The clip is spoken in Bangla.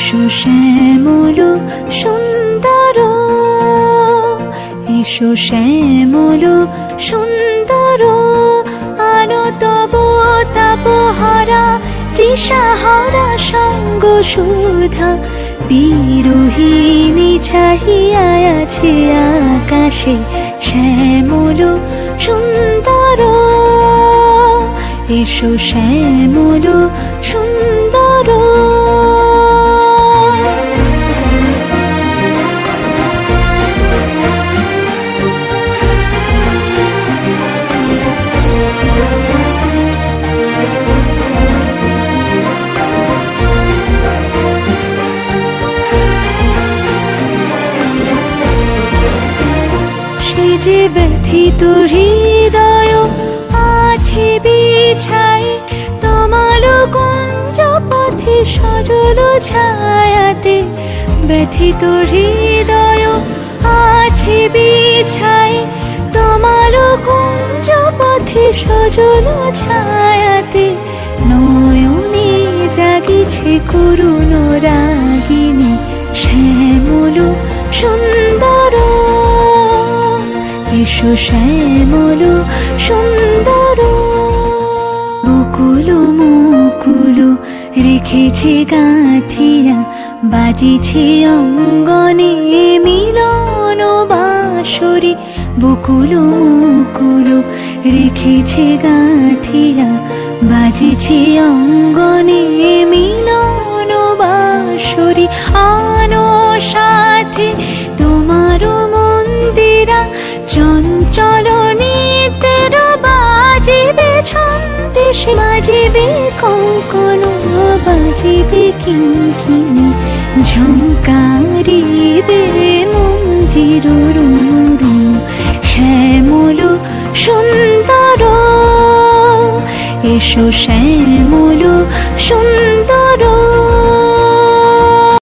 এসো শ্যামল সুন্দর, এসো শ্যামল সুন্দর, আনো তব তাপহারা তৃষাহারা সঙ্গ সুধা। বিরোহিণী চাহিয়া আছে আকাশে শ্যামল সুন্দর, এসো শ্যামল সুন্দর। সে যে ব্যথিত হৃদয় আছে বিছাই, তমাল কুঞ্জ পথে সজল ছায়াতে। ব্যথিত হৃদয় আছে বিছাই, তমাল কুঞ্জ পথে সজল ছায়াতে। নয়নে জাগিছে করুণ রাগিনী শ্যামল সুন্দর, এসো শ্যামল সুন্দর। মুকুল মুকুল রেখেছে গাঁথিয়া, বাজিছে অঙ্গনে মিলন বাঁশরি। বকুল মুকুল রেখেছে গাঁথিয়া, বাজিছে অঙ্গনে মিলন বাঁশরি। আনো সাথে তোমার মন্দিরা, চঞ্চল নিতের বাজিবে ছন্দে। সে বাজিবে কঙ্কণ, বাজিবে কিঙ্কিণী, ঝঙ্কারিবে মঞ্জির রুরু। শ্যামল সুন্দর, এসো শ্যামল সুন্দর।